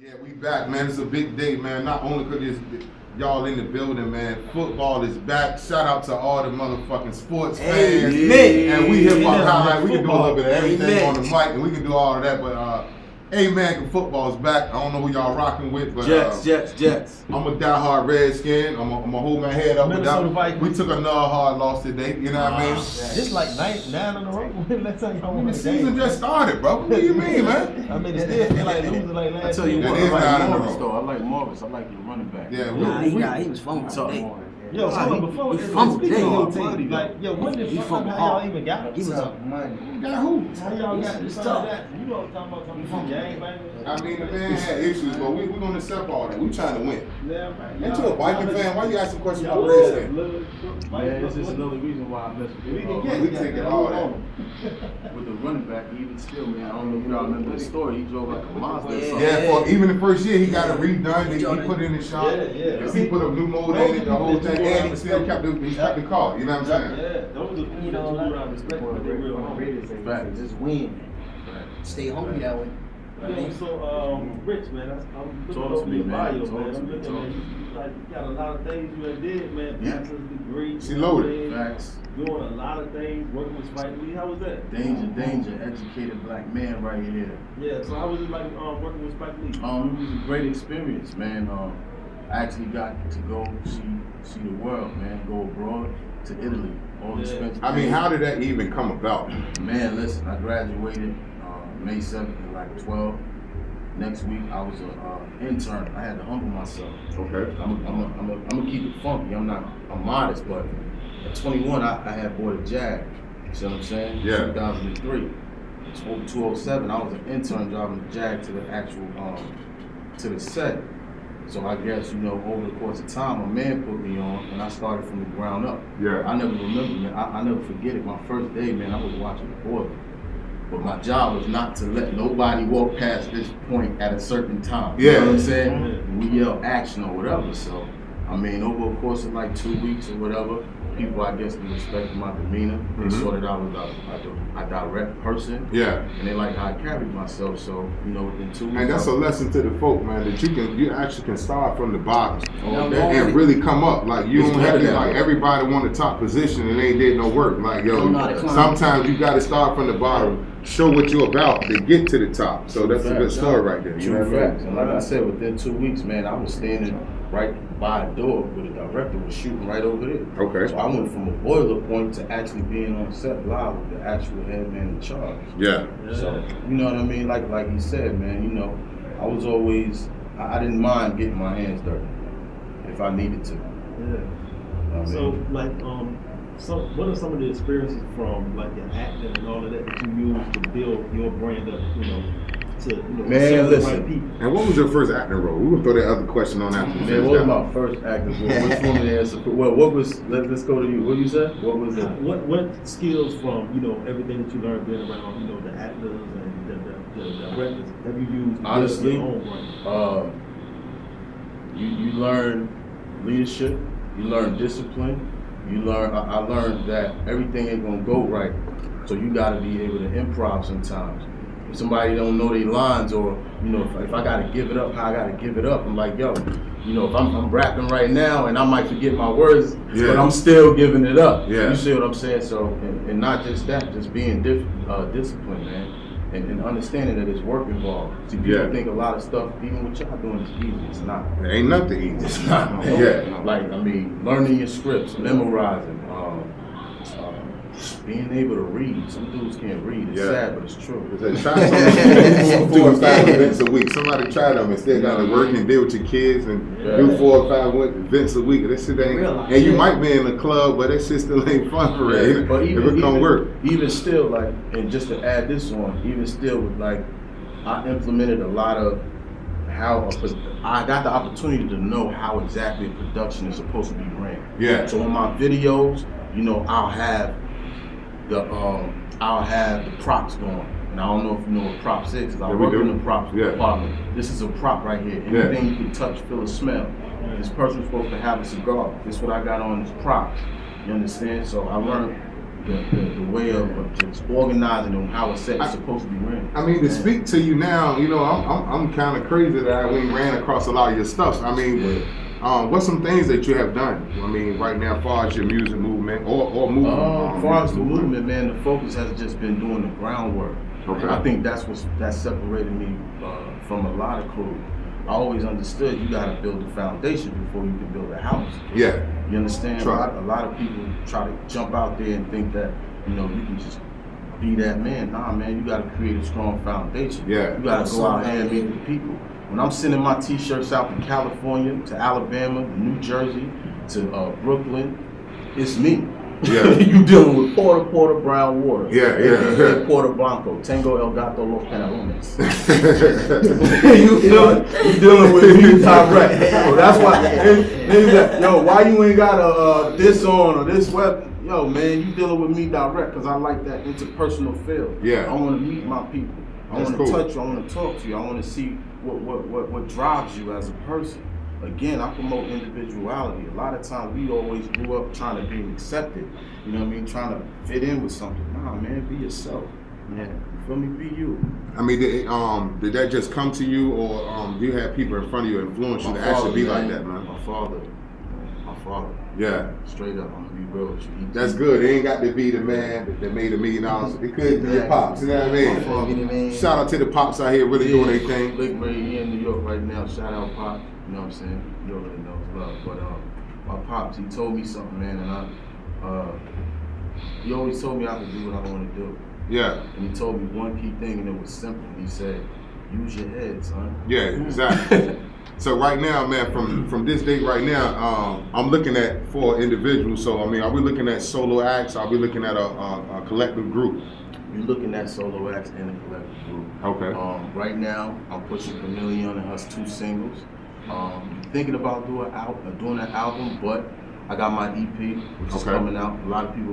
Yeah, we back, man. It's a big day, man. Not only because y'all in the building, man. Football is back. Shout out to all the motherfucking sports fans. And we hip hop highlight. We can do a little bit of everything on the mic, and we can do all of that. But Amen, football's back. I don't know who y'all rocking with, but Jets. I'm a diehard Redskin. I'm gonna hold my head up. Minnesota Vikings. We took another hard loss today. You know what I mean? Just like nine in a row. Let's tell you how The season just started, bro. What do you mean, man? I mean, it still feel like losing like last I tell you year. what, It is I nine like in a Morris row. though. I like Morris. I like your running back. Yeah, He was fumble today. Yo, hold on, before he fumbled speaking today. of your team, like, yo, when did He how fumbled y'all hard. even got He was some up. money? got who? How y'all got It's some tough. of that? You know what I'm talking about? Some gang bangers. I mean, the man had issues, but we're going to accept all that. We trying to win. Yeah, man. Ain't you a Viking fan? Why you asking questions about Y'all Redskins? Man, it's just another reason why I mess with We you. can We take it all that. With the running back, even still, man, I don't know if y'all remember the story. He drove like a monster or something. Yeah, for even the first year, he got it redone. He put in his shot. Yeah. He put a new mold in it, the whole thing, and he still kept the car. You know what I'm saying? Yeah, those are the people that I respect, but they real hungry. Fact. Just win. Stay hungry that way. Yeah, so, Rich, man, I'm looking Talk to over me, your man. bio, Talk man. to I'm me, looking talk at to you, like, you got a lot of things you done did, man. Yeah. Bachelor's degree. She loaded. Facts. Doing a lot of things, working with Spike Lee. How was that? Danger, educated black man right here. Yeah, so how was it like working with Spike Lee? It was a great experience, man. I actually got to go see the world, man. Go abroad to Italy. All expenses. I mean, how did that even come about? Man, listen, I graduated May 7th at like 12. Next week, I was an intern. I had to humble myself. Okay. I'm gonna keep it funky. I'm modest, but at 21, I had bought a Jag. You see what I'm saying? Yeah. 2003. 207, I was an intern driving the Jag to the actual, to the set. So I guess, over the course of time, a man put me on, and I started from the ground up. Yeah. I never remember, man. I never forget it. My first day, man, I was watching the boiler. But my job was not to let nobody walk past this point at a certain time. You know what I'm saying? We yell action or whatever. So, I mean, over the course of like 2 weeks or whatever, people, I guess, they respected my demeanor. They saw that I was a direct person. Yeah. And they liked how I carried myself. So, within 2 weeks. And that's a lesson to the folk, man, that you actually can start from the bottom day. and really come up. Like, you It's don't have to, better like, now. everybody want the top position and they did no work. Like, yo, Don't know how to climb. sometimes you got to start from the bottom, show what you're about to get to the top. So that's a good story right there. You know True what I mean? facts. And like I said, within 2 weeks, man, I was standing right by a door where the director was shooting right over there. Okay. So I went from a boiler point to actually being on set live with the actual head man in charge. Yeah. So, you know what I mean? Like he said, man, I was always, I didn't mind getting my hands dirty if I needed to. Yeah. So, like, so what are some of the experiences from, like, your acting and all of that you use to build your brand up, to, Man, serve the listen. right people? And what was your first acting role? We will throw that other question on after. Man, what was my first acting role? Which one to answer? Well, what was, let's go to you. What you said? What was it? What skills from, everything that you learned being around, the actors and the directors have you used to Honestly, build your own brand? You learn leadership, you learn discipline, I learned that everything ain't gonna go right, so you gotta be able to improv sometimes. If somebody don't know their lines, or if I gotta give it up, how I gotta give it up, I'm like, yo, if I'm rapping right now and I might forget my words, but I'm still giving it up. Yeah. You see what I'm saying? So, and not just that, just being disciplined, man. And understanding that there's work involved. See, people think a lot of stuff, even what y'all doing, is easy. It's not. There ain't nothing easy. It's not, man. Yeah. Like, I mean, learning your scripts, memorizing, being able to read. Some dudes can't read. It's sad, but it's true. Try something 4 or 5 events a week. Somebody try them and still got to work and deal with your kids and do 4 or 5 events a week. That shit ain't. And you might be in a club, but that shit still ain't fun for it. But If it don't work. Even still, like, and just to add this on, even still, with like, I implemented a lot of how I got the opportunity to know how exactly a production is supposed to be ran. Yeah. So on my videos, I'll have the props going. And I don't know if you know what props is, because I work in the props department. This is a prop right here. Anything you can touch, feel, or smell. This person's supposed to have a cigar. This is what I got on this prop. You understand? So I learned the way of just organizing and how it's supposed to be ran. I mean, to speak to you now, you know, I'm kind of crazy that we ran across a lot of your stuff. I mean, what's some things that you have done? I mean, right now, as far as your music movement or movement. As far as the movement, man, the focus has just been doing the groundwork. Okay. And I think that separated me from a lot of crews. I always understood you got to build a foundation before you can build a house. Yeah. You understand? Try. A lot of people try to jump out there and think that, you know, you can just be that man. Nah, man, you got to create a strong foundation. Yeah. You got to go out there and meet the people. When I'm sending my T-shirts out to California, to Alabama, to New Jersey, to Brooklyn, it's me. Yeah. You dealing with Porter Brown Water. Yeah. Porter Blanco, Tengo El Gato Los Pantalones. you dealing with me direct. So that's why. Like, yo, why you ain't got this on or this web? Yo, man, you dealing with me direct because I like that interpersonal feel. Yeah. I want to meet my people. I want to touch you. I want to talk to you. I want to see what drives you as a person. Again, I promote individuality. A lot of times we always grew up trying to be accepted. You know what I mean? Trying to fit in with something. Nah, man, be yourself. Yeah, you feel me? Be you. I mean, did that just come to you, or do you have people in front of you influence you to actually be like that, man? My father. Yeah. Straight up, I'm gonna be real with you. That's good. It ain't got to be the man that made $1 million. It could be your pops. You know what I mean? Shout out to the pops out here really doing their thing. Lick Ray, he in New York right now. Shout out Pop. You know what I'm saying? You already know it's love. But my pops, he told me something, man, and he always told me I could do what I want to do. Yeah. And he told me one key thing, and it was simple. He said, "Use your head, son." Yeah, exactly. So right now, man, from this date right now, I'm looking at 4 individuals. So I mean, are we looking at solo acts? Are we looking at a collective group? You're looking at solo acts and a collective group. Okay. Right now, I'm pushing Chameleon and us 2 singles. Thinking about doing an album, but I got my EP, which is coming out. A lot of people